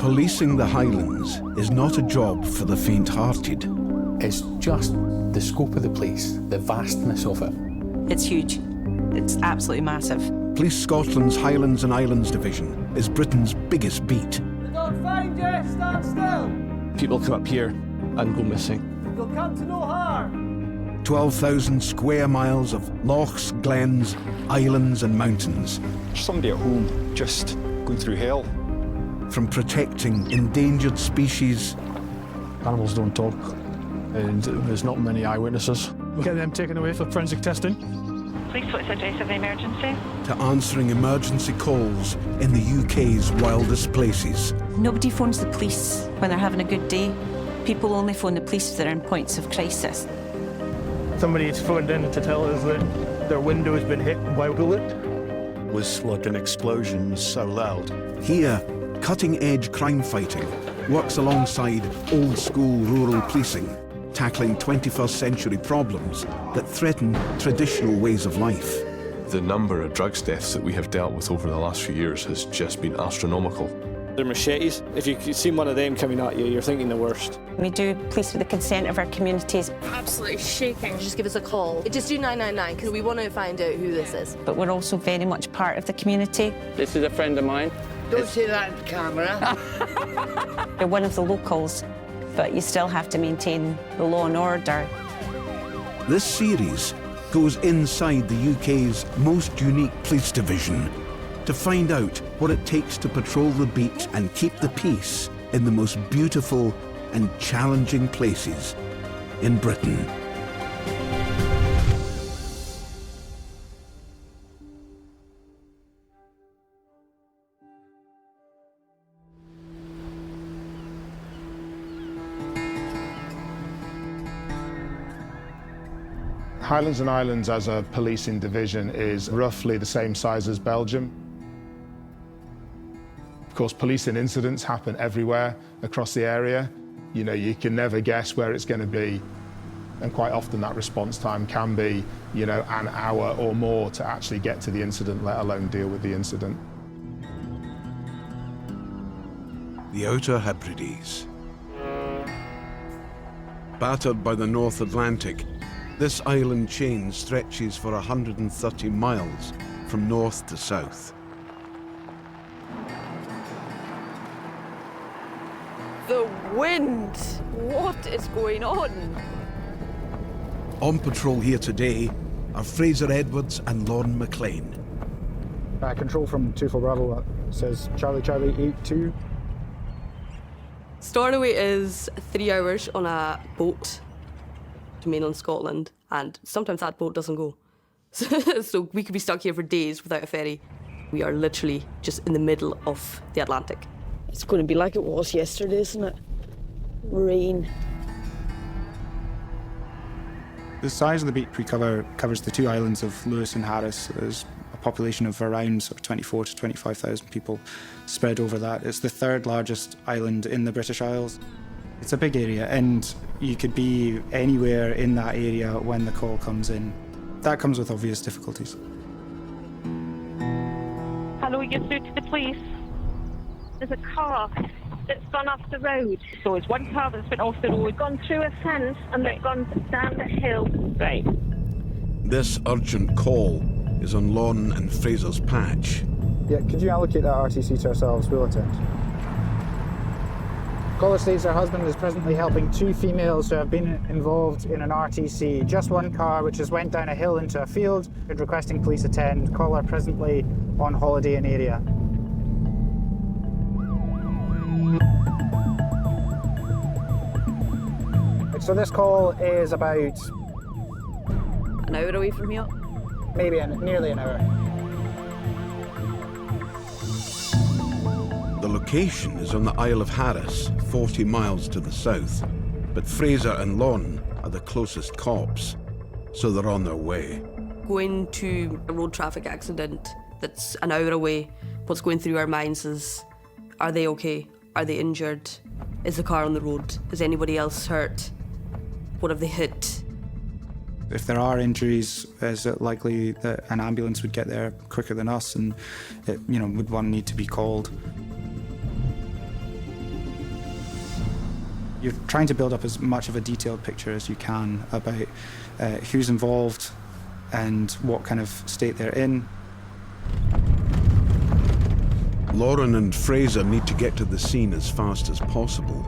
Policing the Highlands is not a job for the faint-hearted. It's just the scope of the place, the vastness of it. It's huge. It's absolutely massive. Police Scotland's Highlands and Islands Division is Britain's biggest beat. We don't find you, stand still. People come up here and go missing. You'll come to no harm. 12,000 square miles of lochs, glens, islands and mountains. Somebody at home just going through hell. From protecting endangered species. Animals don't talk, and there's not many eyewitnesses. Get them taken away for forensic testing. Please what's the address of the emergency? To answering emergency calls in the UK's wildest places. Nobody phones the police when they're having a good day. People only phone the police if they're in points of crisis. Somebody's phoned in to tell us that their window has been hit by a bullet. It was like an explosion, so loud. Here, cutting-edge crime fighting works alongside old-school rural policing, tackling 21st century problems that threaten traditional ways of life. The number of drugs deaths that we have dealt with over the last few years has just been astronomical. They're machetes. If you see one of them coming at you, you're thinking the worst. We do police with the consent of our communities. Absolutely shaking. Just give us a call. Just do 999 because we want to find out who this is. But we're also very much part of the community. This is a friend of mine. Don't say that on camera. You're one of the locals, but you still have to maintain the law and order. This series goes inside the UK's most unique police division to find out what it takes to patrol the beat and keep the peace in the most beautiful and challenging places in Britain. Highlands and Islands as a policing division is roughly the same size as Belgium. Of course, policing incidents happen everywhere across the area. You know, you can never guess where it's going to be, and quite often that response time can be, you know, an hour or more to actually get to the incident, let alone deal with the incident. The Outer Hebrides. Battered by the North Atlantic, this island chain stretches for 130 miles from north to south. The wind! What is going on? On patrol here today are Fraser Edwards and Lorne McLean. Control from 24 Bravo, that says Charlie Charlie 82. Stornoway is 3 hours on a boat to mainland Scotland, and sometimes that boat doesn't go. So we could be stuck here for days without a ferry. We are literally just in the middle of the Atlantic. It's going to be like it was yesterday, isn't it? Rain. The size of the beat we cover covers the 2 islands of Lewis and Harris. There's a population of around sort of 24 to 25,000 people spread over that. It's the 3rd largest island in the British Isles. It's a big area, and you could be anywhere in that area when the call comes in. That comes with obvious difficulties. Hello, you're through to the police. There's a car that's gone off the road. So it's one car that's been off the road, gone through a fence, and they've gone down the hill. Right. This urgent call is on Lorne and Fraser's patch. Yeah, could you allocate that RTC to ourselves? We'll attend. Caller states her husband is presently helping 2 females who have been involved in an RTC. Just one car which has went down a hill into a field and requesting police attend. Caller presently on holiday in area. So this call is about An hour away from here? maybe nearly an hour. The location is on the Isle of Harris, 40 miles to the south, but Fraser and Lorne are the closest cops, so they're on their way. Going to a road traffic accident that's an hour away, what's going through our minds is, are they okay? Are they injured? Is the car on the road? Is anybody else hurt? What have they hit? If there are injuries, is it likely that an ambulance would get there quicker than us, and it, would one need to be called? You're trying to build up as much of a detailed picture as you can about who's involved and what kind of state they're in. Lauren and Fraser need to get to the scene as fast as possible.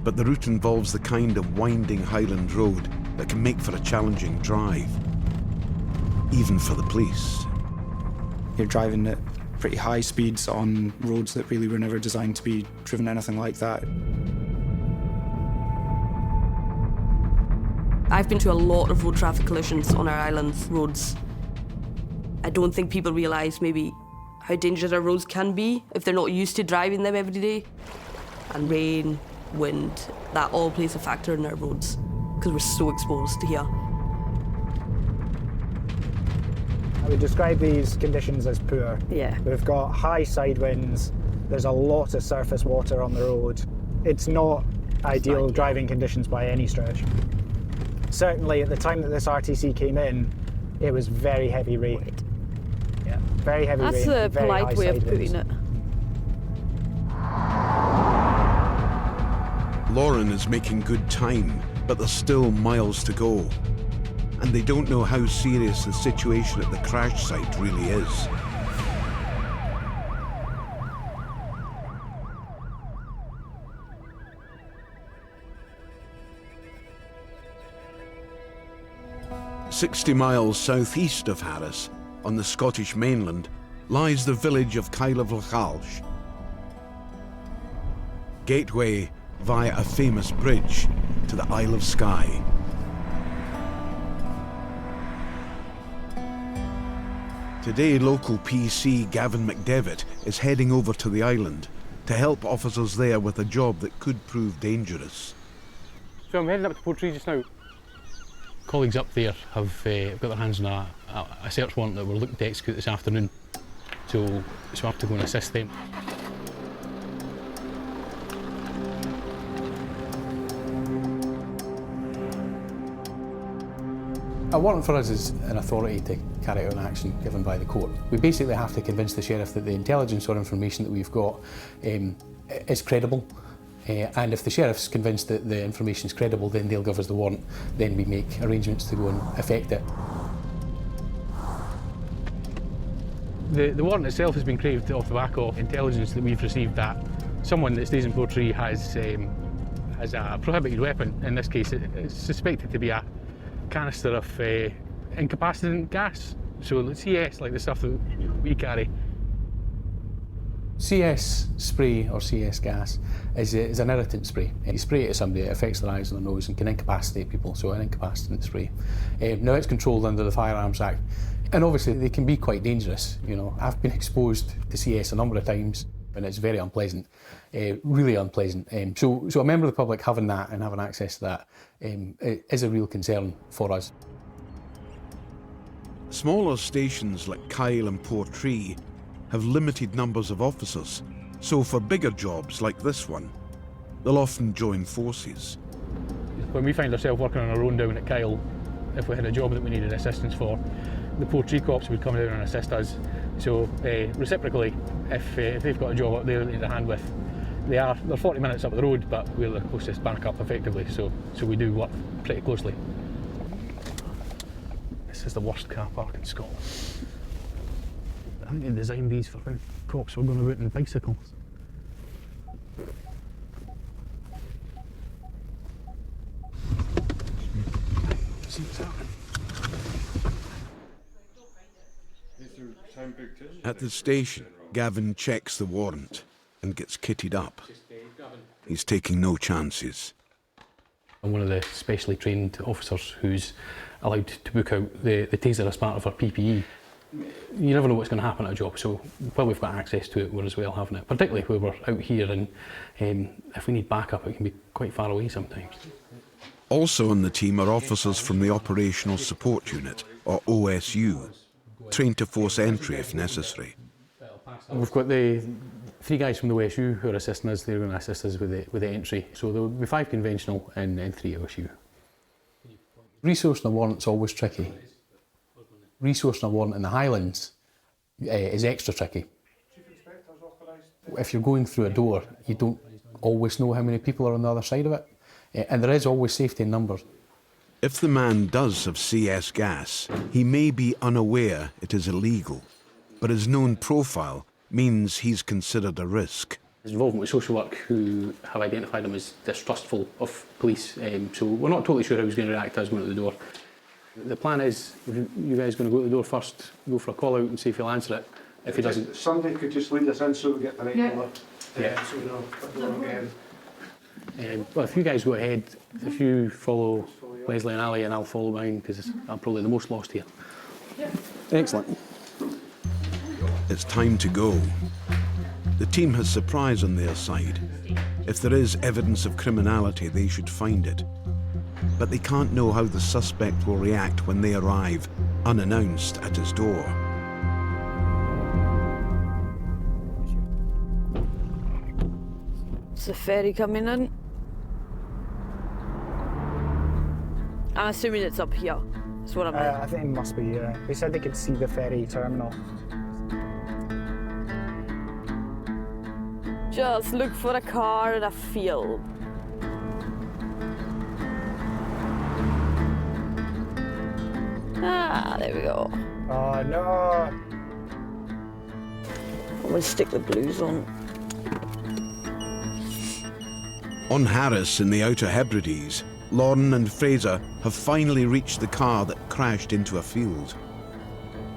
But the route involves the kind of winding Highland road that can make for a challenging drive, even for the police. You're driving at pretty high speeds on roads that really were never designed to be driven anything like that. I've been to a lot of road traffic collisions on our islands roads. I don't think people realise maybe how dangerous our roads can be if they're not used to driving them every day. And rain, wind, that all plays a factor in our roads because we're so exposed to here. I would describe these conditions as poor. Yeah. We've got high side winds, there's a lot of surface water on the road. It's not ideal driving conditions by any stretch. Certainly at the time that this RTC came in, it was very heavy rain. Yeah, very heavy rain. That's a very polite high way of side winds. putting it. Lauren is making good time, but there's still miles to go. And they don't know how serious the situation at the crash site really is. "60 miles southeast of Harris, on the Scottish mainland, lies the village of Caerlaverzhalch. Gateway via a famous bridge to the Isle of Skye. Today, local PC Gavin McDevitt is heading over to the island to help officers there with a job that could prove dangerous. So I'm heading up to Portree just now. Colleagues up there have got their hands on a search warrant that we're looking to execute this afternoon. So I have to go and assist them. A warrant for us is an authority to carry out an action given by the court. We basically have to convince the sheriff that the intelligence or information that we've got is credible. And if the sheriff's convinced that the information is credible, then they'll give us the warrant. Then we make arrangements to go and effect it. The warrant itself has been craved off the back of intelligence that we've received that someone that stays in Portree has a prohibited weapon. In this case, it's suspected to be a canister of incapacitant gas. So the CS, like the stuff that we carry. CS spray or CS gas is an irritant spray. You spray it at somebody, it affects their eyes and their nose and can incapacitate people, so an incapacitant spray. Now it's controlled under the Firearms Act, and obviously they can be quite dangerous. You know, I've been exposed to CS a number of times and it's very unpleasant, really unpleasant. So a member of the public having that and having access to that is a real concern for us. Smaller stations like Kyle and Portree have limited numbers of officers, so for bigger jobs like this one, they'll often join forces. When we find ourselves working on our own down at Kyle, if we had a job that we needed assistance for, the Portree cops would come down and assist us. So reciprocally, if they've got a job up there they need a hand with, they're 40 minutes up the road, but we're the closest backup effectively, so we do work pretty closely. This is the worst car park in Scotland. I think they designed these for when cops were going about in bicycles. See what's happening. At the station, Gavin checks the warrant and gets kitted up. He's taking no chances. I'm one of the specially trained officers who's allowed to book out the taser as part of our PPE. You never know what's going to happen at a job, so while we've got access to it, we're as well having it. Particularly when we're out here and if we need backup, it can be quite far away sometimes. Also on the team are officers from the Operational Support Unit, or OSU, trained to force entry if necessary. We've got the 3 guys from the OSU who are assisting us. They're going to assist us with the entry. So there will be 5 conventional and 3 OSU. Resourcing a warrant's always tricky. Resourcing a warrant in the Highlands is extra tricky. If you're going through a door, you don't always know how many people are on the other side of it. And there is always safety in numbers. If the man does have CS gas, he may be unaware it is illegal, but his known profile means he's considered a risk. His involvement with social work who have identified him as distrustful of police, so we're not totally sure how he's going to react to us going to the door. The plan is, you guys going to go to the door first, go for a call out and see if he'll answer it. If he doesn't... Somebody could just lead us in so we get the right number. Yeah. So we know what we're getting. Well, if you guys go ahead, if you follow Leslie and Ali, and I'll follow mine, because I'm probably the most lost here. Yeah. Excellent. It's time to go. The team has surprise on their side. If there is evidence of criminality, they should find it. But they can't know how the suspect will react when they arrive, unannounced, at his door. Is the ferry coming in? I'm assuming it's up here. That's what I meant. I think it must be, yeah. They said they could see the ferry terminal. Just look for a car in a field. Ah, there we go. Oh, no. I'm going to stick the blues on. On Harris in the Outer Hebrides, Lauren and Fraser have finally reached the car that crashed into a field.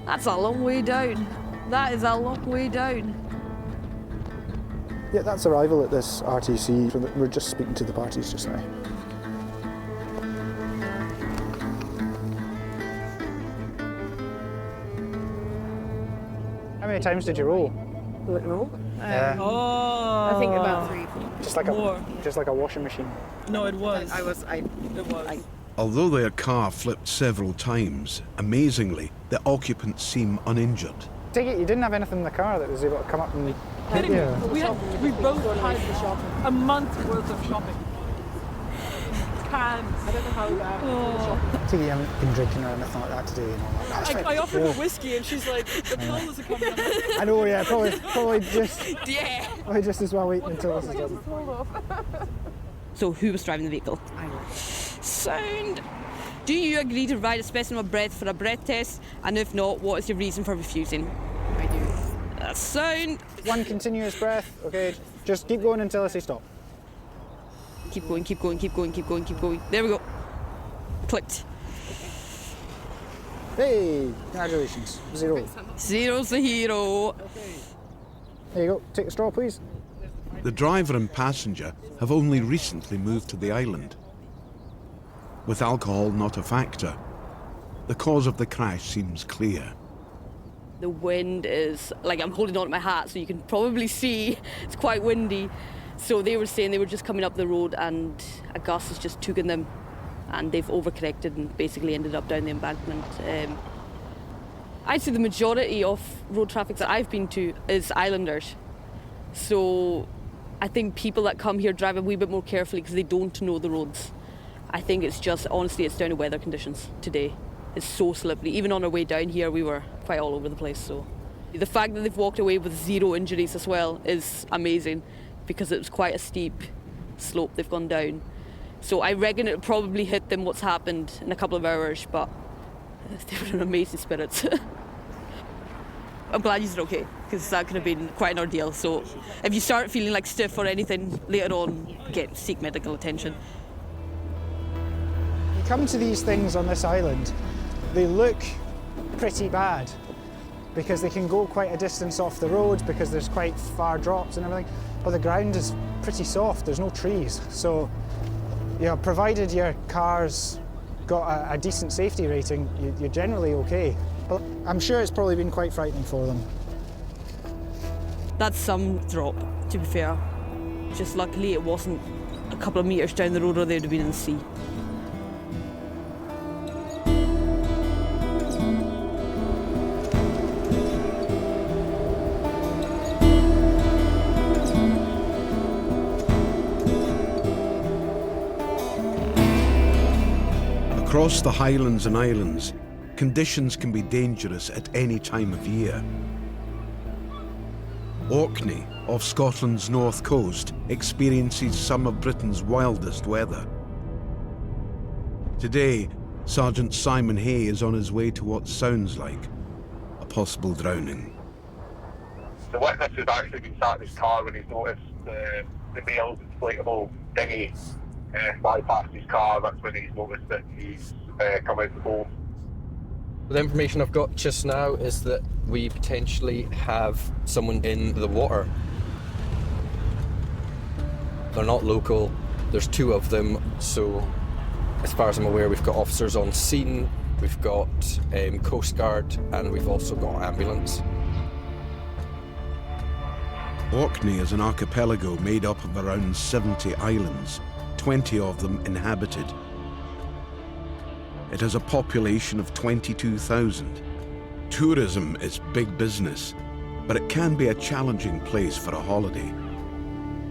That's a long way down. That is a long way down. Yeah, that's arrival at this RTC. So we're just speaking to the parties just now. How many times did you roll? No. I think about 3. Just like a washing machine. No, it was. It was. Although their car flipped several times, amazingly, the occupants seem uninjured. Take it, you didn't have anything in the car that was able to come up and hit you. We both had a month's worth of shopping. Cans. I don't know how that. Take it, you haven't been drinking or anything like that today. I offered her whiskey and she's like, the pills are coming up. I know, yeah, probably just. Yeah. Probably just as well waiting until this is done. So who was driving the vehicle? I was. Sound. Do you agree to provide a specimen of breath for a breath test? And if not, what is your reason for refusing? I do. That's sound. One continuous breath, okay, just keep going until I say stop. Keep going, keep going, keep going, keep going, keep going. There we go. Clicked. Hey, congratulations, 0. Zero's the hero. Okay. There you go, take a straw please. The driver and passenger have only recently moved to the island. With alcohol not a factor, the cause of the crash seems clear. The wind is, like, I'm holding on to my hat so you can probably see it's quite windy. So they were saying they were just coming up the road and a gust has just taken them and they've overcorrected and basically ended up down the embankment. I'd say the majority of road traffic that I've been to is islanders. So I think people that come here drive a wee bit more carefully because they don't know the roads. I think it's just, honestly, it's down to weather conditions today. It's so slippery. Even on our way down here, we were quite all over the place. So the fact that they've walked away with 0 injuries as well is amazing because it was quite a steep slope they've gone down. So I reckon it'll probably hit them what's happened in a couple of hours, but they were in amazing spirits. I'm glad you're okay, because that could have been quite an ordeal. So if you start feeling like stiff or anything later on, seek medical attention. You come to these things on this island, they look pretty bad because they can go quite a distance off the road because there's quite far drops and everything, but the ground is pretty soft, there's no trees. So, you know, provided your car's got a decent safety rating, you're generally okay. But I'm sure it's probably been quite frightening for them. That's some drop, to be fair. Just luckily it wasn't a couple of metres down the road or they'd have been in the sea. Across the Highlands and Islands, conditions can be dangerous at any time of year. Orkney, off Scotland's north coast, experiences some of Britain's wildest weather. Today, Sergeant Simon Hay is on his way to what sounds like a possible drowning. The witness has actually been sat in his car when he's noticed the male inflatable dinghy fly past his car. That's when he's noticed that he's come out the boat. The information I've got just now is that we potentially have someone in the water. They're not local, there's 2 of them, so as far as I'm aware we've got officers on scene, we've got Coastguard, and we've also got ambulance. Orkney is an archipelago made up of around 70 islands, 20 of them inhabited. It has a population of 22,000. Tourism is big business, but it can be a challenging place for a holiday.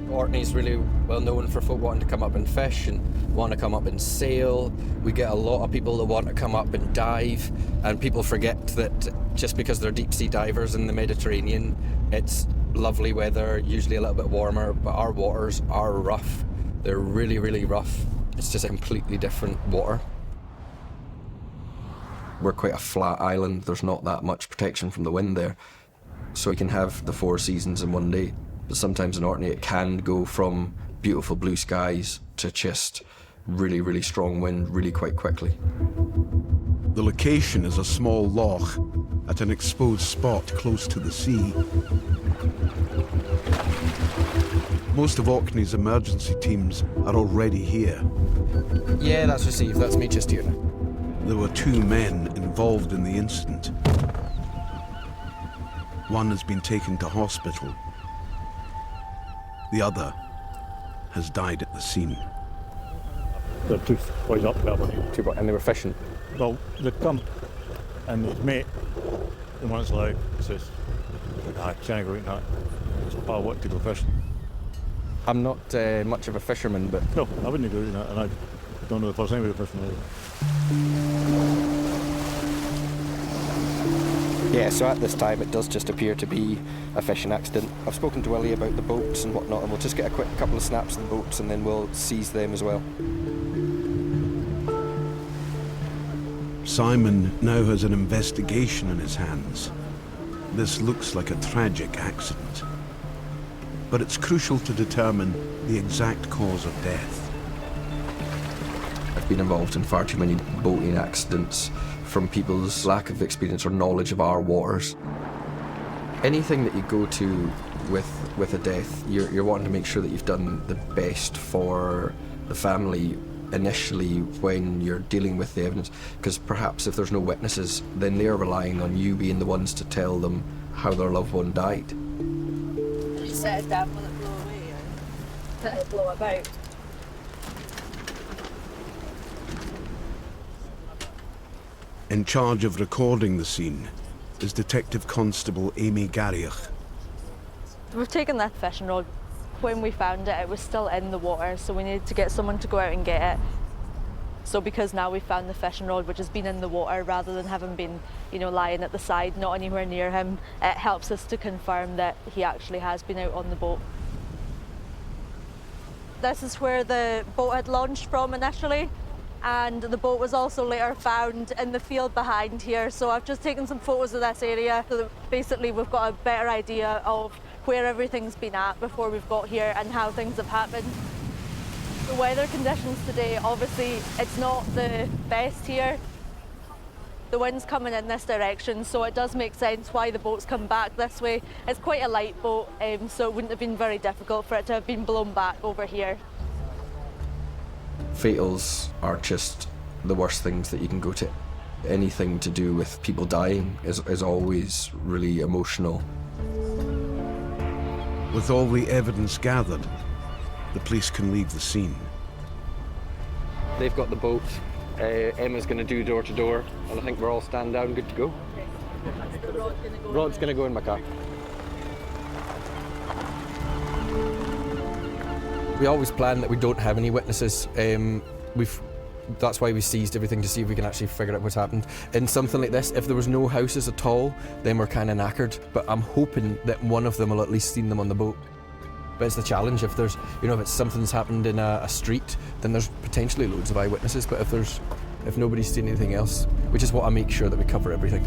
Orkney's really well known for folk wanting to come up and fish and want to come up and sail. We get a lot of people that want to come up and dive, and people forget that just because they're deep sea divers in the Mediterranean, it's lovely weather, usually a little bit warmer, but our waters are rough. They're really, really rough. It's just a completely different water. We're quite a flat island, there's not that much protection from the wind there. So we can have the 4 seasons in one day, but sometimes in Orkney it can go from beautiful blue skies to just really, really strong wind really quite quickly. The location is a small loch at an exposed spot close to the sea. Most of Orkney's emergency teams are already here. Yeah, that's received, that's me just here now. There were 2 men involved in the incident. One has been taken to hospital. The other has died at the scene. There are 2 boys up there, and they were fishing? Well, they come, and his mate, the one that's like, says, I can't go eating that. So I want to go fishing. I'm not much of a fisherman, but... No, I wouldn't go eating that, and I don't know the first time we were fishing either. Yeah, so at this time it does just appear to be a fishing accident. I've spoken to Willie about the boats and whatnot, and we'll just get a quick couple of snaps of the boats and then we'll seize them as well. Simon now has an investigation in his hands. This looks like a tragic accident, but it's crucial to determine the exact cause of death. I've been involved in far too many boating accidents from people's lack of experience or knowledge of our waters. Anything that you go to with a death, you're wanting to make sure that you've done the best for the family initially when you're dealing with the evidence, because perhaps if there's no witnesses, then they're relying on you being the ones to tell them how their loved one died. You set it down, will it blow away? Or let it blow about? In charge of recording the scene is Detective Constable Amy Garriach. We've taken that fishing rod. When we found it, it was still in the water, so we needed to get someone to go out and get it. So because now we've found the fishing rod, which has been in the water, rather than having been, lying at the side, not anywhere near him, it helps us to confirm that he actually has been out on the boat. This is where the boat had launched from initially, and the boat was also later found in the field behind here. So I've just taken some photos of this area, so that basically we've got a better idea of where everything's been at before we've got here and how things have happened. The weather conditions today, obviously, it's not the best here. The wind's coming in this direction, so it does make sense why the boat's come back this way. It's quite a light boat, so it wouldn't have been very difficult for it to have been blown back over here. Fatals are just the worst things that you can go to. Anything to do with people dying is always really emotional. With all the evidence gathered, the police can leave the scene. They've got the boat. Emma's going to do door to door, and I think we're all stand down, good to go. Rod's going to go in my car. We always plan that we don't have any witnesses. We've That's why we seized everything, to see if we can actually figure out what's happened. In something like this, if there was no houses at all, then we're kind of knackered. But I'm hoping that one of them will at least seen them on the boat. But it's the challenge. If there's, you know, if it's something's happened in a street, then there's potentially loads of eyewitnesses. But if nobody's seen anything else, which is what I make sure that we cover everything.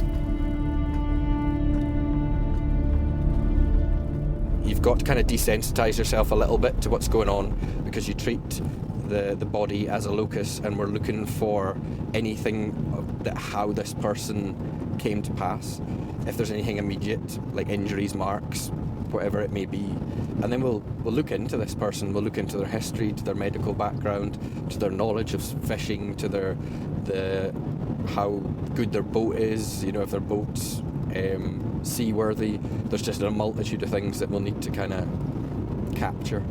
You've got to kind of desensitise yourself a little bit to what's going on, because you treat the body as a locus, and we're looking for anything that how this person came to pass. If there's anything immediate, like injuries, marks, whatever it may be, and then we'll look into this person. We'll look into their history, to their medical background, to their knowledge of fishing, to how good their boat is. You know, if their boat's seaworthy. There's just a multitude of things that we'll need to kind of capture.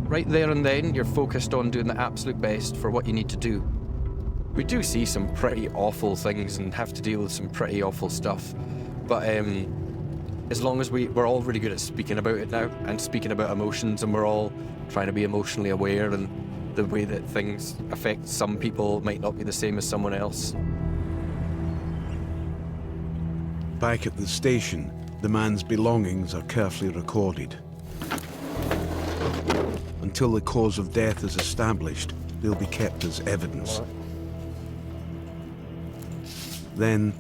Right there and then, you're focused on doing the absolute best for what you need to do. We do see some pretty awful things and have to deal with some pretty awful stuff, but as long as we're all really good at speaking about it now, and speaking about emotions, and we're all trying to be emotionally aware, and the way that things affect some people might not be the same as someone else. Back at the station, the man's belongings are carefully recorded. Until the cause of death is established, they'll be kept as evidence. Then,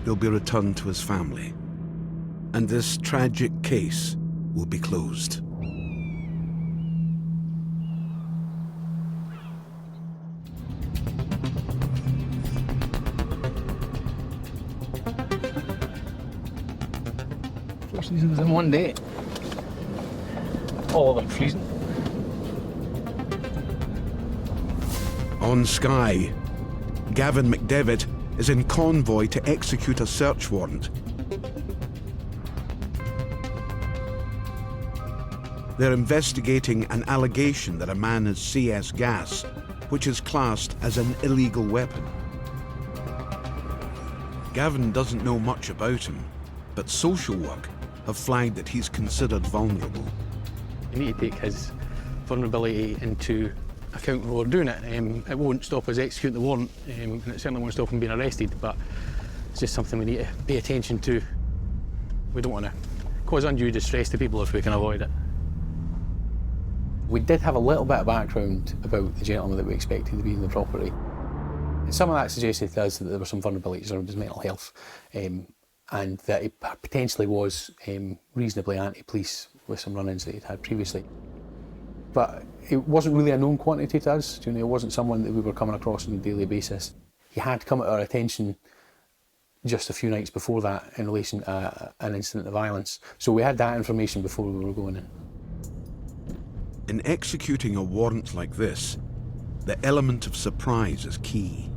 they'll be returned to his family, and this tragic case will be closed. Four seasons in one day. All of them freezing. On Skye, Gavin McDevitt is in Convoy to execute a search warrant. They're investigating an allegation that a man has CS gas, which is classed as an illegal weapon. Gavin doesn't know much about him, but social work have flagged that he's considered vulnerable. You need to take his vulnerability into account while we're doing it. It won't stop us executing the warrant, and it certainly won't stop him being arrested, but it's just something we need to pay attention to. We don't want to cause undue distress to people if we can avoid it. We did have a little bit of background about the gentleman that we expected to be in the property. And some of that suggested to us that there were some vulnerabilities around his mental health, and that he potentially was reasonably anti-police with some run-ins that he'd had previously. But it wasn't really a known quantity to us. You know, it wasn't someone that we were coming across on a daily basis. He had come to our attention just a few nights before that in relation to an incident of violence. So we had that information before we were going in. In executing a warrant like this, the element of surprise is key.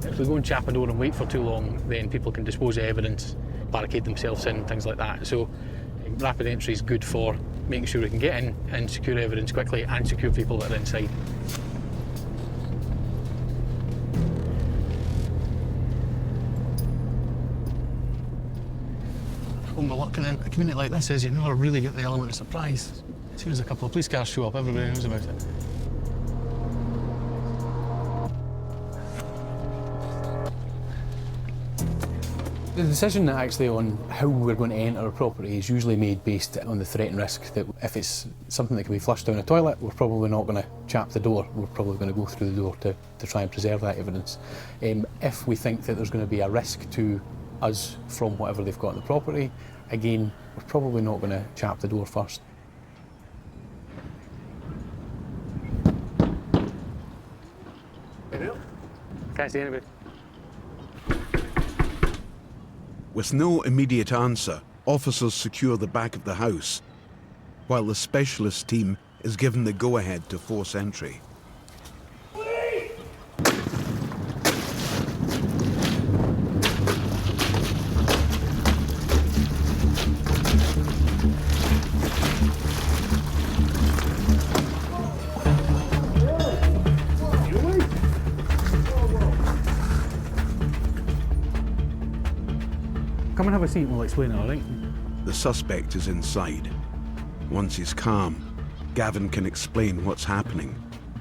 If we go and chap a door and wait for too long, then people can dispose of evidence, barricade themselves in, things like that. So rapid entry is good for making sure we can get in and secure evidence quickly and secure people that are inside. When we're working in a community like this is, you never really get the element of surprise. As soon as a couple of police cars show up, everybody knows about it. The decision actually on how we're going to enter a property is usually made based on the threat and risk. That if it's something that can be flushed down a toilet, we're probably not going to chap the door. We're probably going to go through the door to try and preserve that evidence. If we think that there's going to be a risk to us from whatever they've got in the property, again, we're probably not going to chap the door first. Can't see anybody. With no immediate answer, officers secure the back of the house, while the specialist team is given the go-ahead to force entry. Come and have a seat and we'll explain it, all right? The suspect is inside. Once he's calm, Gavin can explain what's happening,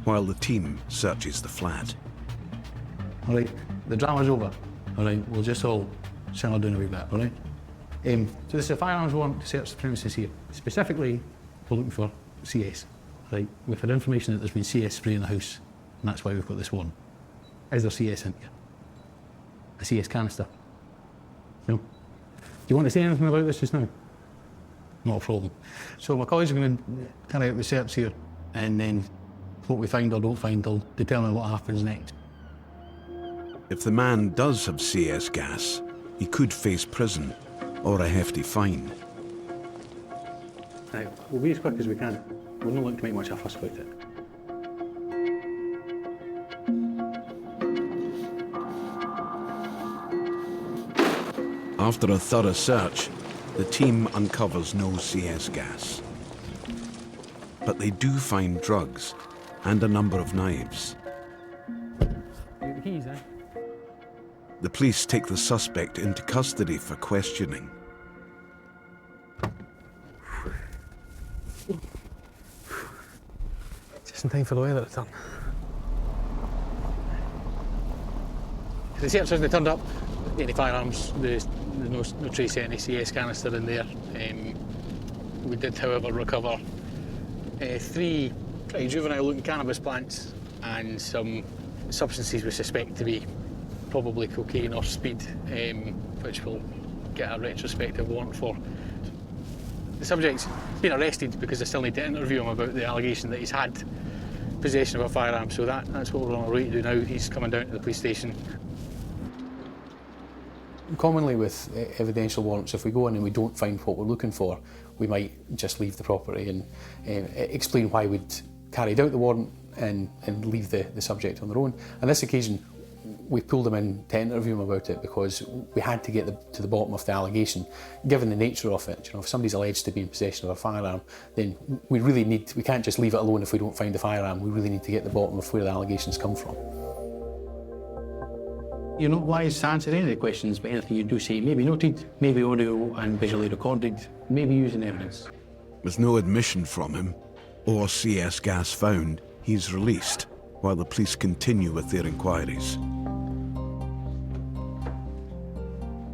while the team searches the flat. All right, the drama's over. All right, we'll just all settle down a wee bit, all right? So this is a firearms warrant to search the premises here. Specifically, we're looking for CS. Right, we've had information that there's been CS spray in the house, and that's why we've got this warrant. Is there CS in here? A CS canister? No? Do you want to say anything about this just now? Not a problem. So my colleagues are going to carry out the search here, and then what we find or don't find will determine what happens next. If the man does have CS gas, he could face prison or a hefty fine. Right, we'll be as quick as we can. We're not looking to make much of a fuss about it. After a thorough search, the team uncovers no CS gas. But they do find drugs and a number of knives. The keys, eh? The police take the suspect into custody for questioning. Just in time for the weather to turn. The searchers, they turned up. Any firearms, there's no trace of any CS canister in there. We did, however, recover 3 pretty juvenile-looking cannabis plants and some substances we suspect to be probably cocaine or speed, which we'll get a retrospective warrant for. The subject's been arrested because I still need to interview him about the allegation that he's had possession of a firearm, so that's what we're on our way to do now. He's coming down to the police station. Commonly with evidential warrants, if we go in and we don't find what we're looking for, we might just leave the property and explain why we'd carried out the warrant and leave the subject on their own. On this occasion, we pulled him in to interview him about it because we had to get to the bottom of the allegation. Given the nature of it, you know, if somebody's alleged to be in possession of a firearm, then we can't just leave it alone if we don't find the firearm. We really need to get to the bottom of where the allegations come from. You're not wise to answer any of the questions, but anything you do say may be noted, may be audio and visually recorded, may be used in evidence. With no admission from him or CS gas found, he's released while the police continue with their inquiries.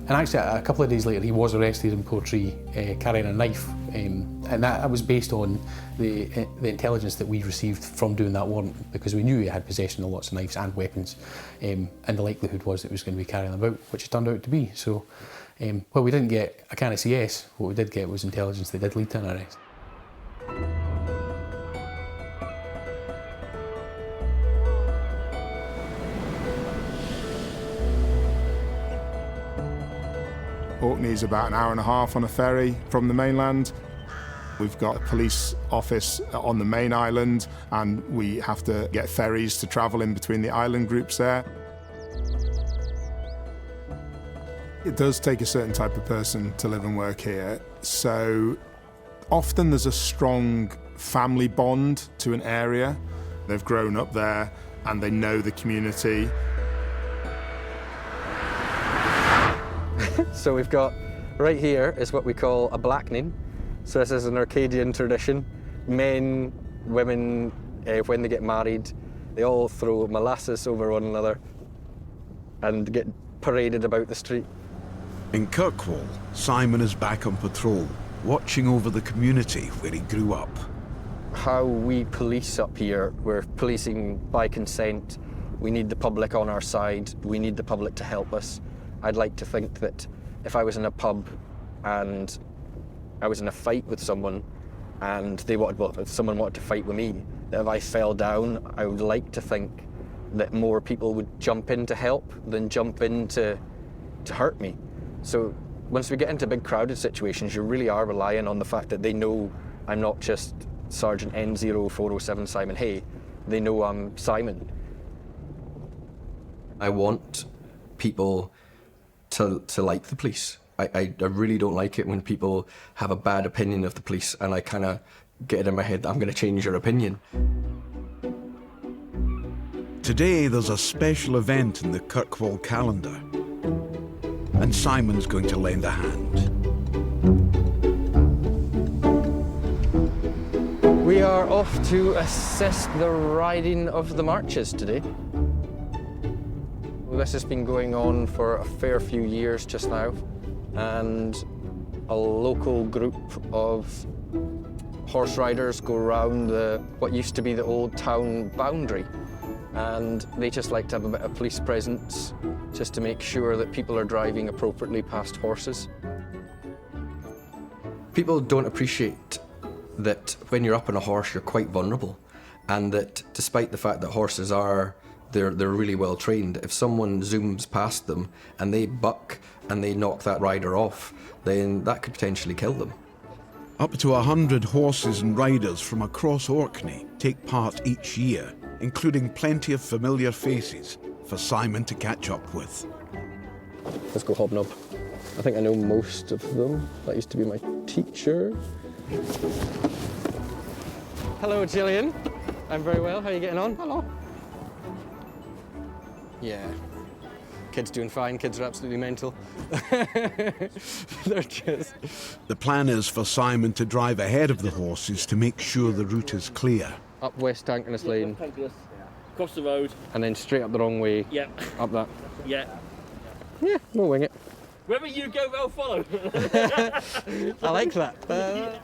And actually, a couple of days later, he was arrested in Portree carrying a knife, and that was based on the intelligence that we received from doing that warrant, because we knew he had possession of lots of knives and weapons, and the likelihood was that he was going to be carrying them about, which it turned out to be. So, well, we didn't get a can of CS. What we did get was intelligence that did lead to an arrest. Orkney is about an hour and a half on a ferry from the mainland. We've got a police office on the main island, and we have to get ferries to travel in between the island groups there. It does take a certain type of person to live and work here, so often there's a strong family bond to an area. They've grown up there and they know the community. So we've got, right here is what we call a blackening. So this is an Arcadian tradition. Men, women, when they get married, they all throw molasses over one another and get paraded about the street. In Kirkwall, Simon is back on patrol, watching over the community where he grew up. How we police up here, we're policing by consent. We need the public on our side. We need the public to help us. I'd like to think that if I was in a pub and I was in a fight with someone and if someone wanted to fight with me, that if I fell down, I would like to think that more people would jump in to help than jump in to hurt me. So once we get into big crowded situations, you really are relying on the fact that they know I'm not just Sergeant N0407 Simon Hay. They know I'm Simon. I want people to like the police. I really don't like it when people have a bad opinion of the police and I kind of get it in my head that I'm going to change your opinion. Today there's a special event in the Kirkwall calendar, and Simon's going to lend a hand. We are off off to assist the riding of the marches today. This has been going on for a fair few years just now, and a local group of horse riders go around what used to be the old town boundary, and they just like to have a bit of police presence just to make sure that people are driving appropriately past horses. People don't appreciate that when you're up on a horse, you're quite vulnerable, and that despite the fact that horses they're really well trained, if someone zooms past them and they buck and they knock that rider off, then that could potentially kill them. Up to 100 horses and riders from across Orkney take part each year, including plenty of familiar faces for Simon to catch up with. Let's go hobnob. I think I know most of them. That used to be my teacher. Hello, Gillian. I'm very well. How are you getting on? Hello. Yeah. Kids doing fine. Kids are absolutely mental. They're just... The plan is for Simon to drive ahead of the horses to make sure the route is clear. Up West Tankernis Lane. Across the road. And then straight up the wrong way. Yeah. Up that. Yeah. Yeah, we'll wing it. Wherever you go, they'll follow. I like that.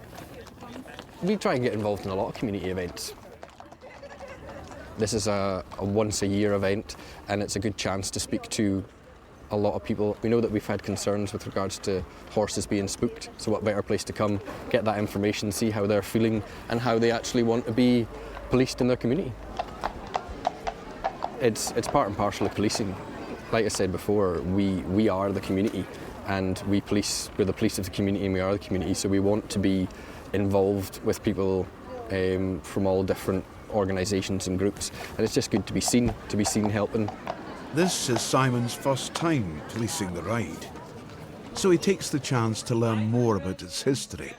We try and get involved in a lot of community events. This is a once-a-year event, and it's a good chance to speak to a lot of people. We know that we've had concerns with regards to horses being spooked, so what better place to come, get that information, see how they're feeling and how they actually want to be policed in their community. It's part and parcel of policing. Like I said before, we are the community, and we're the police of the community, and we are the community, so we want to be involved with people from all different organisations and groups, and it's just good to be seen helping. This is Simon's first time policing the ride, so he takes the chance to learn more about its history.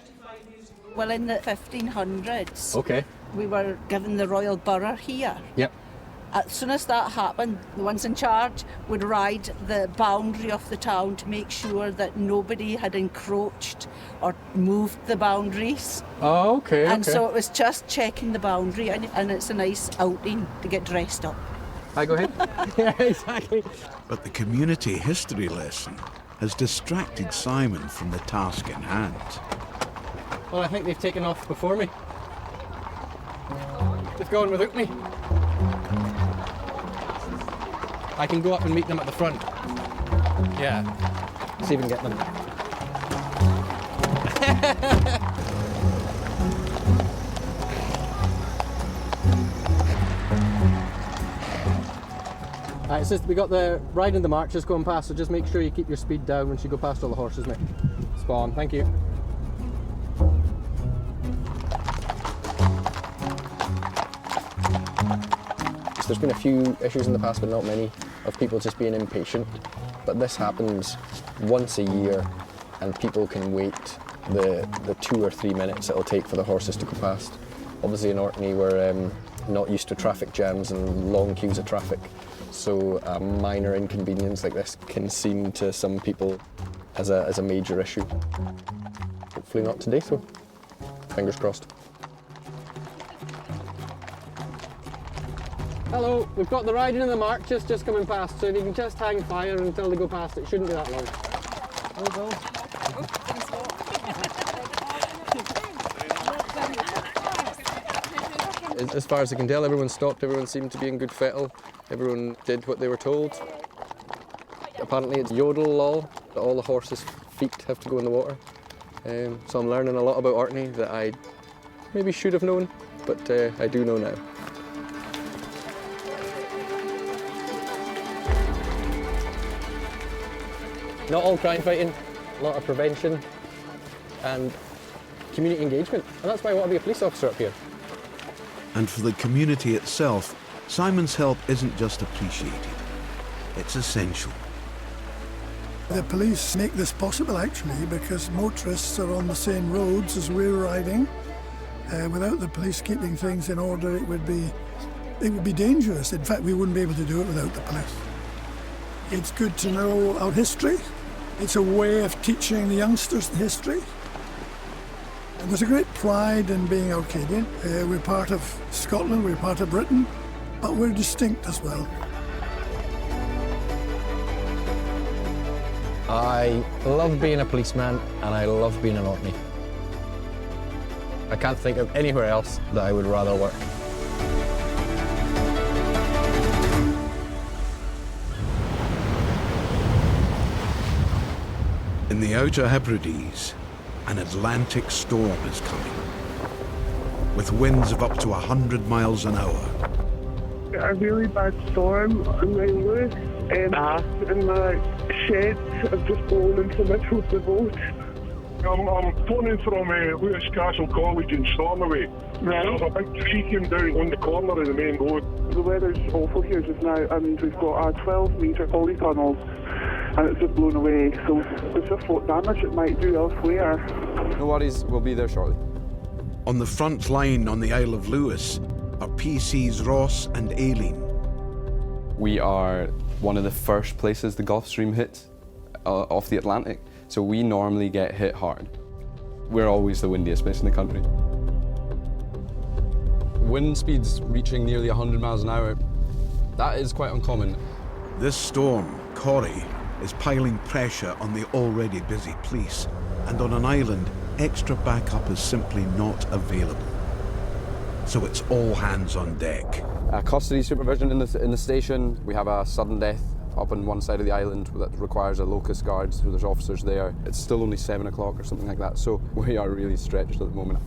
Well, in the 1500s, okay, we were given the royal borough here. Yep. As soon as that happened, the ones in charge would ride the boundary of the town to make sure that nobody had encroached or moved the boundaries. Oh, okay. And so it was just checking the boundary, and it's a nice outing to get dressed up. Hi, go ahead. Yeah, exactly. But the community history lesson has distracted Simon from the task in hand. Well, I think they've taken off before me. They've gone without me. I can go up and meet them at the front. Yeah. See if we can get them. Alright, so we got the ride and the marches going past, so just make sure you keep your speed down once you go past all the horses, mate. Spot on, thank you. There's been a few issues in the past, but not many, of people just being impatient. But this happens once a year, and people can wait the 2 or 3 minutes it'll take for the horses to go past. Obviously in Orkney we're not used to traffic jams and long queues of traffic, so a minor inconvenience like this can seem to some people as a major issue. Hopefully not today, so fingers crossed. Hello, we've got the riding and the marches just coming past, so if you can just hang fire until they go past, it shouldn't be that long. As far as I can tell, everyone stopped, everyone seemed to be in good fettle, everyone did what they were told. Apparently it's yodel law, that all the horses' feet have to go in the water. So I'm learning a lot about Orkney that I maybe should have known, but I do know now. Not all crime fighting, a lot of prevention and community engagement. And that's why I want to be a police officer up here. And for the community itself, Simon's help isn't just appreciated, it's essential. The police make this possible actually because motorists are on the same roads as we're riding. Without the police keeping things in order, it would be dangerous. In fact, we wouldn't be able to do it without the police. It's good to know our history. It's a way of teaching the youngsters the history. There's a great pride in being Orcadian. We're part of Scotland, we're part of Britain, but we're distinct as well. I love being a policeman and I love being an Orkney. I can't think of anywhere else that I would rather work. In the outer Hebrides, an Atlantic storm is coming, with winds of up to 100 miles an hour. A really bad storm on my Lewis, and the sheds have just blown into the middle of the boat. I'm phoning from Lewis Castle College in Stornoway. Right. There's a big tree came down on the corner of the main road. The weather's awful here just now, and we've got a 12-metre polytunnel, and it's just blown away. So there's just what damage it might do elsewhere. No worries, we'll be there shortly. On the front line on the Isle of Lewis are PCs Ross and Aileen. We are one of the first places the Gulf Stream hits off the Atlantic, so we normally get hit hard. We're always the windiest place in the country. Wind speeds reaching nearly 100 miles an hour. That is quite uncommon. This storm, Corrie, is piling pressure on the already busy police, and on an island, extra backup is simply not available. So it's all hands on deck. Custody supervision in the station. We have a sudden death up on one side of the island that requires a locust guard, so there's officers there. It's still only 7 o'clock or something like that, so we are really stretched at the moment.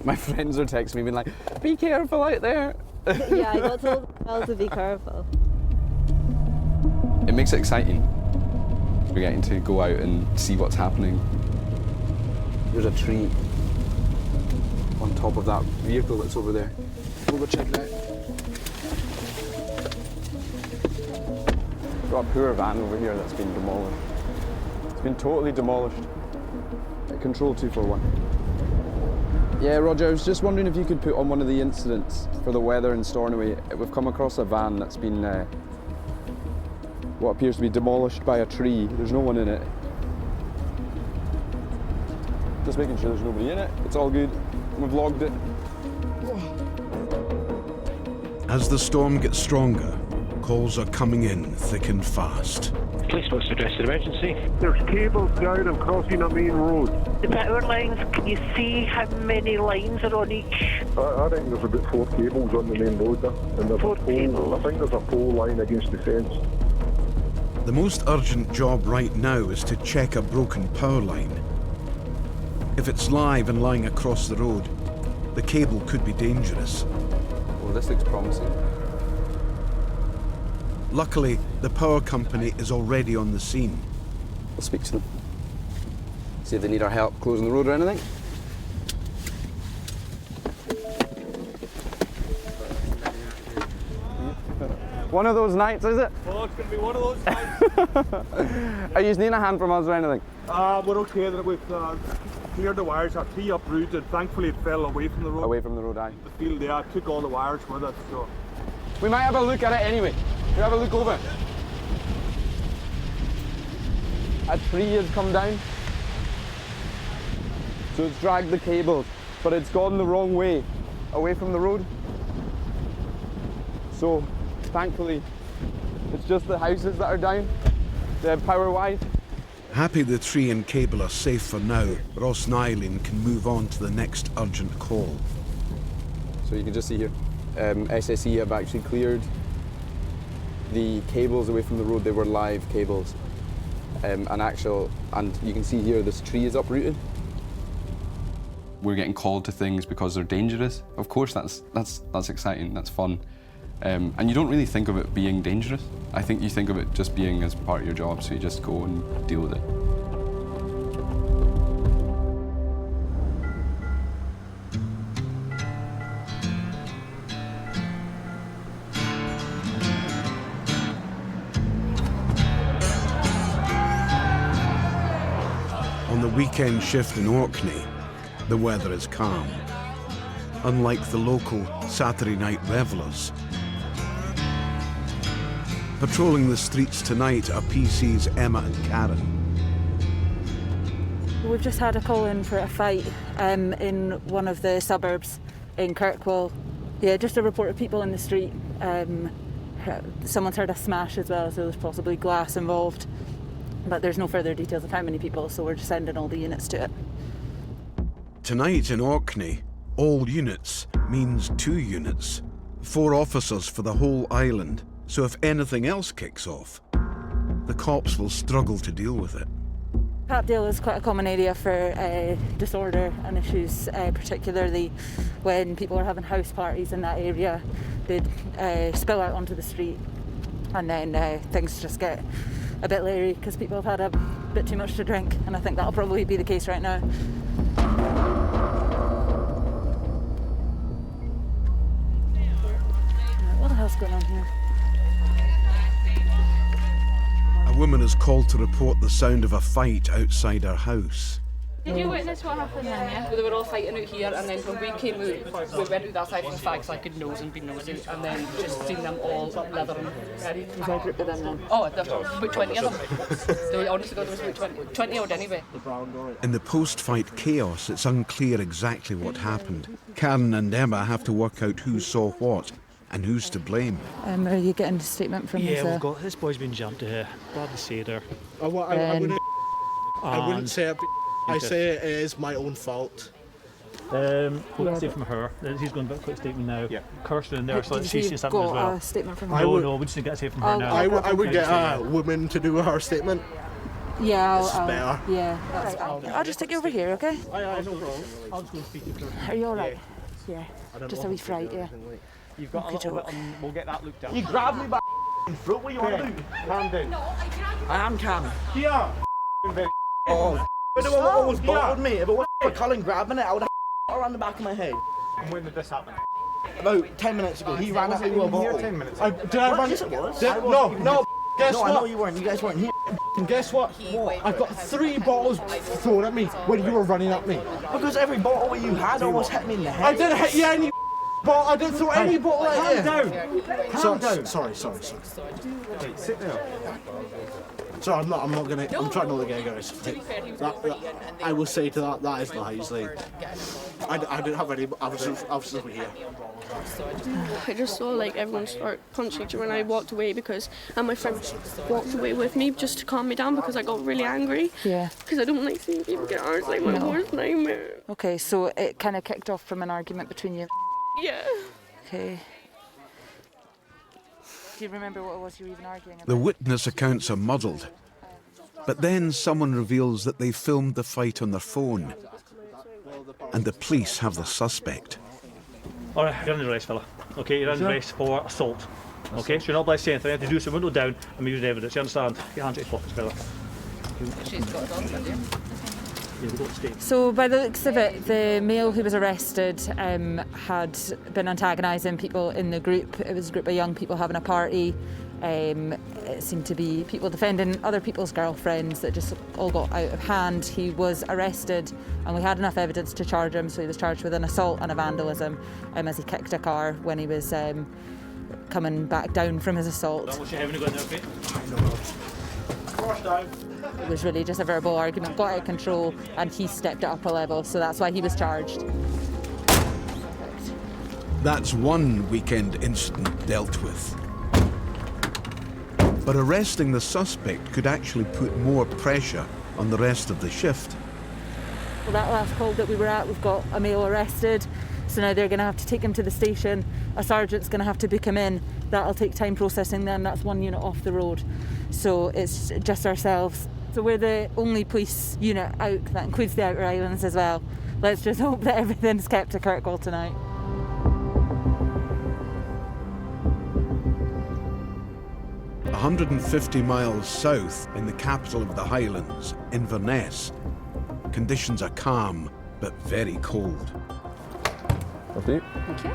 My friends are texting me being like, be careful out there. Yeah, I got told well to be careful. It makes it exciting. We're getting to go out and see what's happening. There's a tree on top of that vehicle that's over there. We'll go check it out. Got a poor van over here that's been demolished. It's been totally demolished. Control 241. Yeah, Roger, I was just wondering if you could put on one of the incidents for the weather in Stornoway. We've come across a van that's been what appears to be demolished by a tree. There's no one in it. Just making sure there's nobody in it. It's all good. We've logged it. As the storm gets stronger, calls are coming in thick and fast. Police wants to address an emergency. There's cables down and crossing a main road. The power lines, can you see how many lines are on each? I think there's about 4 cables on the main road there. And there's 4 cables. I think there's a pole line against the fence. The most urgent job right now is to check a broken power line. If it's live and lying across the road, the cable could be dangerous. Well, this looks promising. Luckily, the power company is already on the scene. We'll speak to them. See if they need our help closing the road or anything. One of those nights, is it? Oh, it's going to be one of those nights. Are you needing a hand from us or anything? We're okay that we've cleared the wires. Our tree uprooted. Thankfully, it fell away from the road. Away from the road, aye. The field there took all the wires with it, so. We might have a look at it anyway. We'll have a look over. A tree has come down. So it's dragged the cables, but it's gone the wrong way, away from the road. So, thankfully, it's just the houses that are down, the power-wise. Happy the tree and cable are safe for now, Ross and Eileen can move on to the next urgent call. So you can just see here, SSE have actually cleared the cables away from the road. They were live cables, and you can see here this tree is uprooted. We're getting called to things because they're dangerous. Of course, that's exciting. That's fun, and you don't really think of it being dangerous. I think you think of it just being as part of your job, so you just go and deal with it. On the weekend shift in Orkney, the weather is calm. Unlike the local Saturday night revellers. Patrolling the streets tonight are PCs Emma and Karen. We've just had a call in for a fight in one of the suburbs in Kirkwall. Yeah, just a report of people in the street. Someone's heard a smash as well, so there's possibly glass involved. But there's no further details of how many people, so we're just sending all the units to it. Tonight in Orkney, all units means 2 units. 4 officers for the whole island, so if anything else kicks off, the cops will struggle to deal with it. Papdale is quite a common area for disorder and issues, particularly when people are having house parties in that area. They'd spill out onto the street, and then things just get a bit leery because people have had a bit too much to drink, and I think that'll probably be the case right now. What the hell's going on here? A woman is called to report the sound of a fight outside her house. Did you witness what happened then, yeah? Well, they were all fighting out here, and then when we came out, we went out that side of the flag so I could nose and be nosy, and then just seen them all leathering. Was there a group of them then? Oh, there was about 20 of them. There was, honestly, there was about 20 odd anyway. In the post-fight chaos, it's unclear exactly what happened. Karen and Emma have to work out who saw what and who's to blame. Are you getting a statement from Yeah, we've got this boy's been jumped to here. Bad to say there. I wouldn't say it. I say it is my own fault. Quick statement from her. He's going to get a quick statement now. Yeah. Kirsten in there, so she's saying something as well. A statement from her? No, we just need to get a statement from her now. I would get a woman to do her statement. Yeah, It's better. Yeah, that's fine. I'll just take you over here, okay? Aye, no problem. I'll just go and speak to her. Are you alright? Yeah. Just a wee fright, yeah. You've got a little bit, and we'll get that looked at. You grabbed me by the throat. What are you on about? Calm down. I am calm. Yeah. Oh. But it almost bottled me. If it wasn't for Colin grabbing it, I would have around the back of my head. And when did this happen? About 10 minutes ago. He ran at me with a bottle. 10 minutes ago. Did I run? Yes, it was. No. Guess what? I know you weren't. You guys weren't here. And guess what? I got 3 bottles thrown at me when you were running at me. Because every bottle you had almost hit me in the head. I didn't hit you any bottle. I didn't throw any bottle at you. Calm down. Sorry. Right, sit down. Sorry, I'm not gonna. I'm trying not to get guys. I will say to that is lies. Like, I didn't have any. I was just over here. I just saw like everyone start punching each other, and I walked away and my friend walked away with me just to calm me down because I got really angry. Yeah. Because I don't like seeing people get hurt. It's like my worst nightmare. Okay, so it kind of kicked off from an argument between you. Yeah. Okay. Do you remember what it was you were even arguing about? The witness accounts are muddled, but then someone reveals that they filmed the fight on their phone, and the police have the suspect. All right, you're under arrest, fella. Okay, you're under arrest for assault. Okay, so you're not allowed to say anything. You have to do some window down and be using evidence. You understand? Get your hands out of your pockets, fella. She's got it on, haven't you? So by the looks of it, the male who was arrested had been antagonising people in the group. It was a group of young people having a party. It seemed to be people defending other people's girlfriends that just all got out of hand. He was arrested and we had enough evidence to charge him, so he was charged with an assault and a vandalism as he kicked a car when he was coming back down from his assault. It was really just a verbal argument, got out of control, and he stepped it up a level, so that's why he was charged. That's one weekend incident dealt with. But arresting the suspect could actually put more pressure on the rest of the shift. Well, that last call that we were at, we've got a male arrested, so now they're going to have to take him to the station. A sergeant's going to have to book him in. That'll take time processing them. That's 1 unit off the road. So it's just ourselves. So we're the only police unit out. That includes the Outer Islands as well. Let's just hope that everything's kept to Kirkwall tonight. – 150 miles south in the capital of the Highlands, Inverness, conditions are calm but very cold. Thank you. Thank you.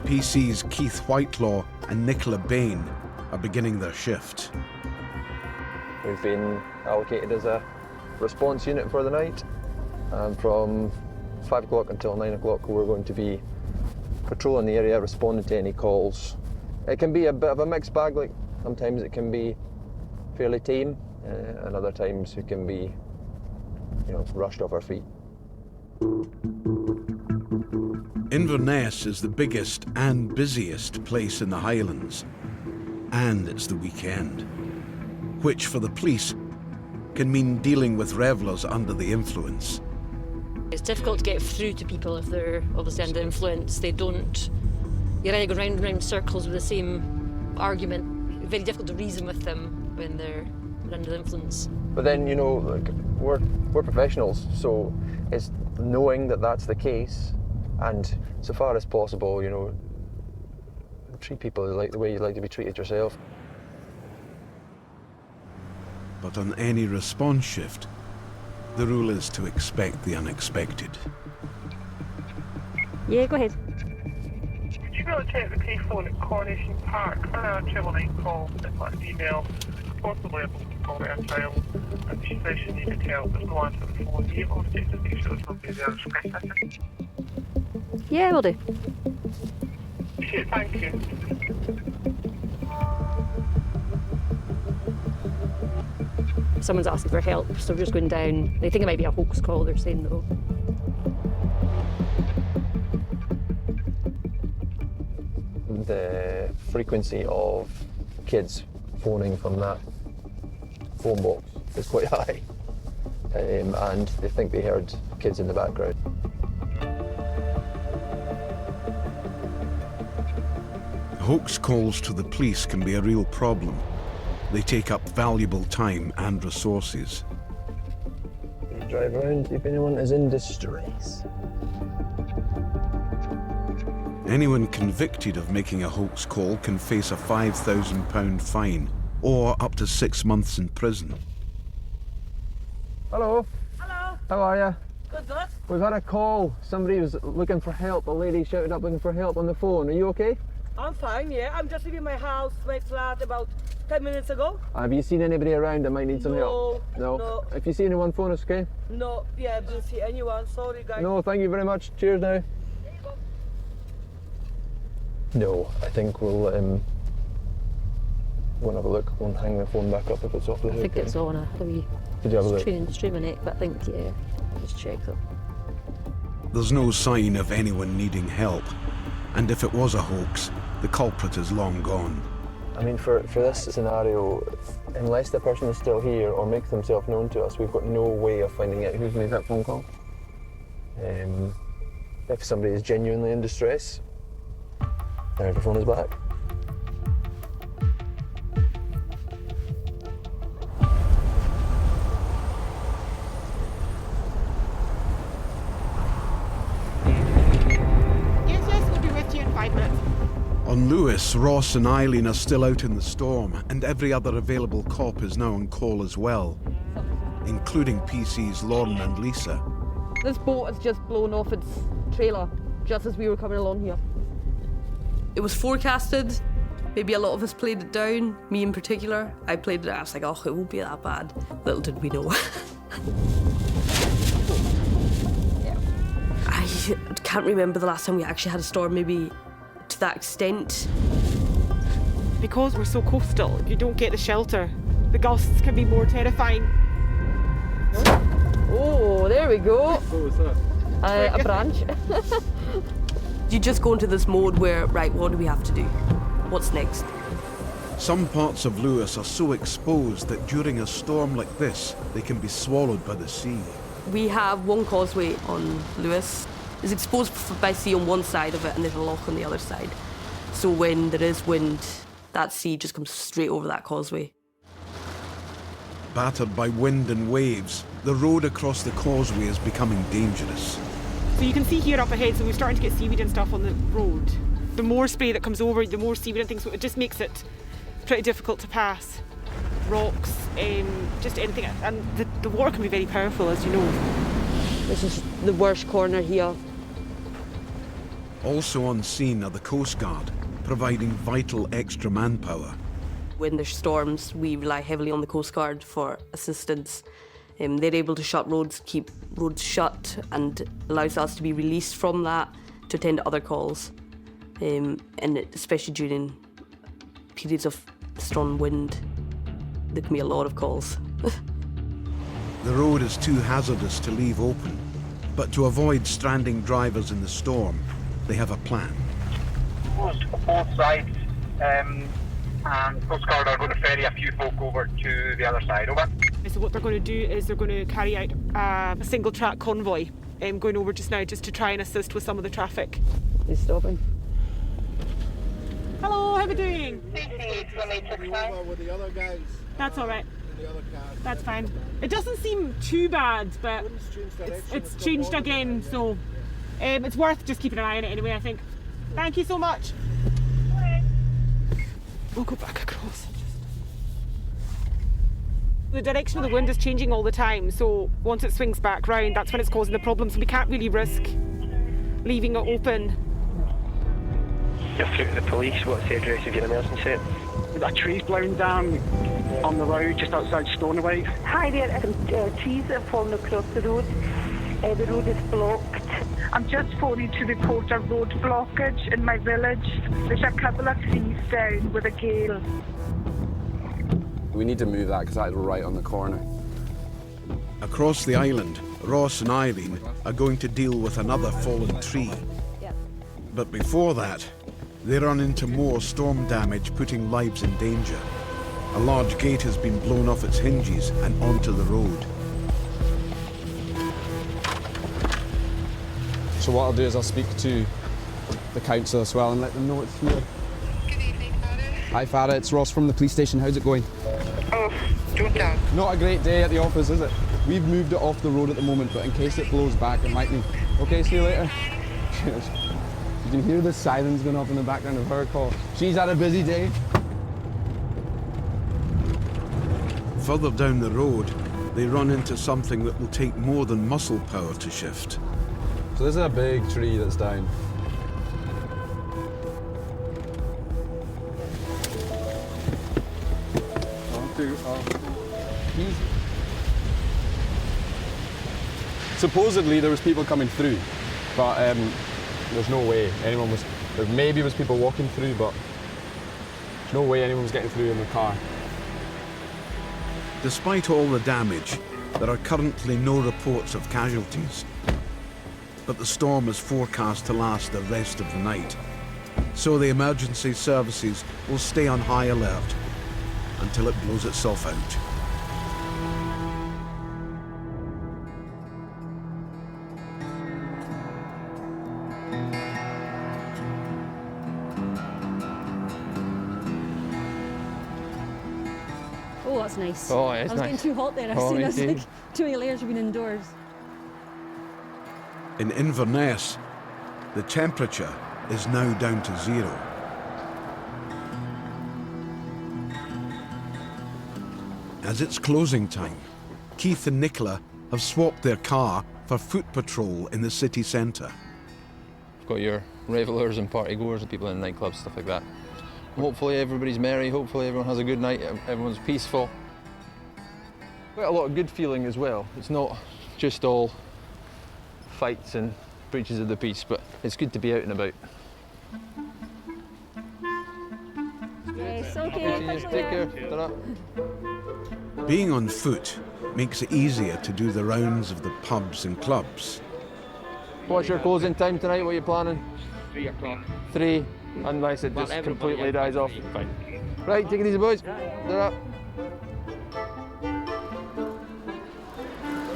PC's Keith Whitelaw and Nicola Bain are beginning their shift. We've been allocated as a response unit for the night, and from 5 o'clock until 9 o'clock we're going to be patrolling the area, responding to any calls. It can be a bit of a mixed bag, like sometimes it can be fairly tame, and other times we can be, rushed off our feet. Inverness is the biggest and busiest place in the Highlands, and it's the weekend, which for the police can mean dealing with revellers under the influence. It's difficult to get through to people if they're obviously under influence. You're either going round and round circles with the same argument. It's very difficult to reason with them when they're under the influence. But then, we're professionals, so it's knowing that that's the case, and so far as possible, treat people like the way you'd like to be treated yourself. But on any response shift, the rule is to expect the unexpected. Yeah, go ahead. Would you be able to take the payphone at Coronation Park? I had a 999 call, sent an email, possibly able to call out a child, and she says she needed help. There's no answer to the phone. Are you able to take the make sure there's nobody there that's processing? Yeah, will do. Okay, thank you. Someone's asking for help, so we're just going down. They think it might be a hoax call, they're saying though. The frequency of kids phoning from that phone box is quite high, and they think they heard kids in the background. Hoax calls to the police can be a real problem. They take up valuable time and resources. Drive around if anyone is in distress. Anyone convicted of making a hoax call can face a £5,000 fine or up to 6 months in prison. Hello. Hello. How are you? Good, good. We've had a call. Somebody was looking for help. A lady shouted up looking for help on the phone. Are you okay? I'm fine, yeah. I'm just leaving my house, my flat, about 10 minutes ago. Have you seen anybody around that might need some help? No. If you see anyone, phone us, okay? No, yeah, I didn't see anyone. Sorry, guys. No, thank you very much. Cheers now. No, I think we'll have a look. We'll hang the phone back up if it's off the hook. I think it's on. I had a wee Did you have a look? stream on it, but I think, yeah, I'll just check though. There's no sign of anyone needing help, and if it was a hoax, the culprit is long gone. I mean, for this scenario, unless the person is still here or makes themselves known to us, we've got no way of finding out who's made that phone call. If somebody is genuinely in distress, the phone is back. Yes, we'll be with you in 5 minutes. On Lewis, Ross and Eileen are still out in the storm, and every other available cop is now on call as well, including PC's Lauren and Lisa. This boat has just blown off its trailer just as we were coming along here. It was forecasted. Maybe a lot of us played it down, me in particular. I played it, I was like, oh, it won't be that bad. Little did we know. I can't remember the last time we actually had a storm, maybe to that extent. Because we're so coastal, you don't get the shelter. The gusts can be more terrifying. Oh, there we go. What was that? A branch. You just go into this mode where, right, what do we have to do? What's next? Some parts of Lewis are so exposed that during a storm like this, they can be swallowed by the sea. We have one causeway on Lewis. It's exposed by sea on one side of it and there's a lock on the other side. So when there is wind, that sea just comes straight over that causeway. Battered by wind and waves, the road across the causeway is becoming dangerous. So you can see here up ahead, so we're starting to get seaweed and stuff on the road. The more spray that comes over, the more seaweed and things, so it just makes it pretty difficult to pass. Rocks, just anything, and the water can be very powerful, as you know. This is the worst corner here. Also on scene are the Coastguard, providing vital extra manpower. When there's storms, we rely heavily on the Coastguard for assistance. They're able to shut roads, keep roads shut, and allows us to be released from that to attend to other calls. And especially during periods of strong wind, there can be a lot of calls. The road is too hazardous to leave open, but to avoid stranding drivers in the storm, they have a plan. Closed both sides, and Coastguard are going to ferry a few folk over to the other side. Over. So what they're going to do is they're going to carry out a single track convoy going over just now, just to try and assist with some of the traffic. He's stopping. Hello, how are we doing? With the other guys. That's all right. The other cars. That's fine. It doesn't seem too bad, but it's changed again, so it's worth just keeping an eye on it anyway, I think. Thank you so much. We'll go back across. The direction of the wind is changing all the time, so once it swings back round, that's when it's causing the problem, so we can't really risk leaving it open. You're through to the police. What's the address of your emergency? A tree's blown down on the road just outside Stornoway. Hi there, some trees have fallen across the road. The road is blocked. I'm just phoning to report a road blockage in my village. There's a couple of trees down with a gale. We need to move that because that's right on the corner. Across the island, Ross and Irene are going to deal with another fallen tree. But before that, they run into more storm damage, putting lives in danger. A large gate has been blown off its hinges and onto the road. So what I'll do is I'll speak to the council as well and let them know it's here. Good evening, Farah. Hi Farah, it's Ross from the police station. How's it going? Oh, don't tell. Not a great day at the office, is it? We've moved it off the road at the moment, but in case it blows back, it might be. Okay, see you later. Cheers. You can hear the sirens going off in the background of her call. She's had a busy day. Further down the road, they run into something that will take more than muscle power to shift. So this is a big tree that's down. Supposedly there was people coming through, but there's no way anyone was. There maybe was people walking through, but there's no way anyone was getting through in the car. Despite all the damage, there are currently no reports of casualties. But the storm is forecast to last the rest of the night. So the emergency services will stay on high alert until it blows itself out. Oh, that's nice. Oh, it's I was nice. getting too hot there. I've seen us like too many layers have been indoors. In Inverness, the temperature is now down to 0. As it's closing time, Keith and Nicola have swapped their car for foot patrol in the city centre. You've got your revellers and party goers and people in nightclubs, stuff like that. Hopefully everybody's merry, hopefully everyone has a good night, everyone's peaceful. Quite a lot of good feeling as well. It's not just all fights and breaches of the peace, but it's good to be out and about. Yes, okay. Take care. Ta-ra. Being on foot makes it easier to do the rounds of the pubs and clubs. What's your closing time tonight? What are you planning? 3 o'clock. 3, unless it just completely dies off. Fine. Right, take it easy, boys. Ta-ra.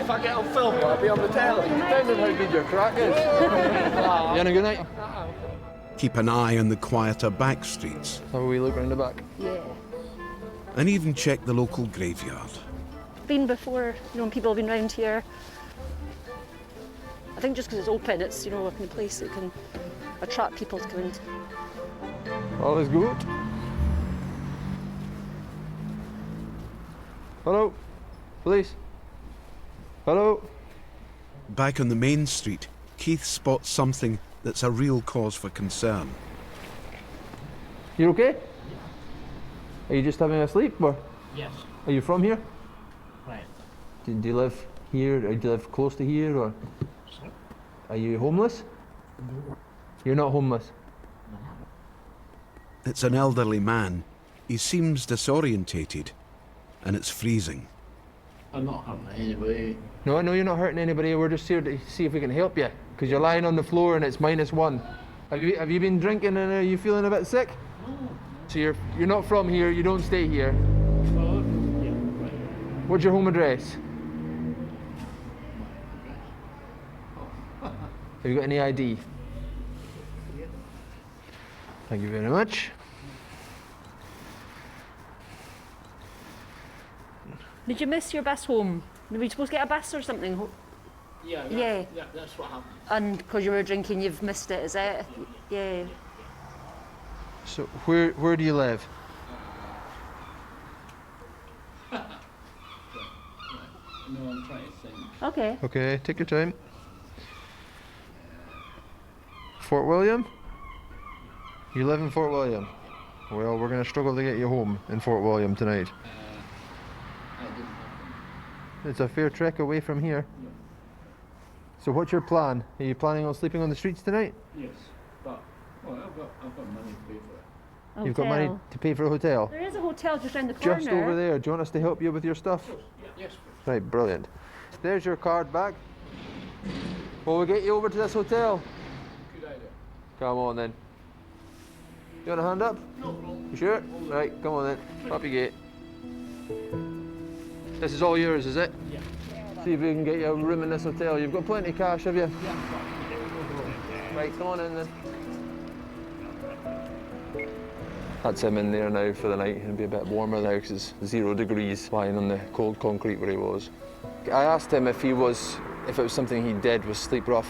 If I get on film, I'll be on the telly. Depending how good your crack is. You having a good night? Keep an eye on the quieter back streets. Have a wee look round the back. Yeah. And even check the local graveyard. Been before, when people have been round here. I think just because it's open, it's a kind of place that can attract people to come in. All is good. Hello, police. Hello. Back on the main street, Keith spots something that's a real cause for concern. You okay? Are you just having a sleep, or? Yes. Are you from here? Right. Do you live here, or do you live close to here, or? Are you homeless? No. You're not homeless? It's an elderly man. He seems disorientated. and it's freezing. I'm not hurting anybody. No, I know you're not hurting anybody. We're just here to see if we can help you. Because you're lying on the floor and it's -1. Have you been drinking and are you feeling a bit sick? No. So you're not from here, you don't stay here. Well, yeah, right. What's your home address? Have you got any ID? Thank you very much. Did you miss your bus home? Were you supposed to get a bus or something? Yeah, that's what happened. And because you were drinking, you've missed it, is it? Yeah. So where do you live? No, I'm trying to think. Okay. Okay, take your time. Fort William? You live in Fort William? Well, we're going to struggle to get you home in Fort William tonight. It's a fair trek away from here. Yeah. So what's your plan? Are you planning on sleeping on the streets tonight? Yes, but I've got money to pay for it. You've got money to pay for a hotel? There is a hotel just around the corner. Just over there. Do you want us to help you with your stuff? Yes. Right, brilliant. There's your card back. Will we get you over to this hotel? Good idea. Come on then. You want a hand up? No problem. You sure? Right, come on then. Up you get. This is all yours, is it? Yeah. See if we can get you a room in this hotel. You've got plenty of cash, have you? Yeah. Right, come on in then. That's him in there now for the night. It'll be a bit warmer now because it's 0 degrees, lying on the cold concrete where he was. I asked him if it was something he did was sleep rough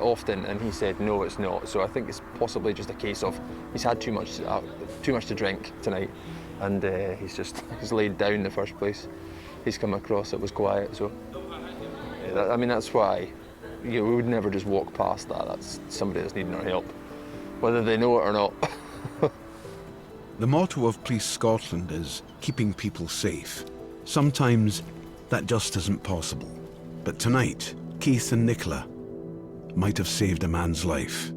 often, and he said no, it's not. So I think it's possibly just a case of he's had too much to drink tonight, and he's laid down in the first place. He's come across, it was quiet, so I mean that's why we would never just walk past that. That's somebody that's needing our help, whether they know it or not. The motto of Police Scotland is keeping people safe. Sometimes that just isn't possible. But tonight, Keith and Nicola might have saved a man's life.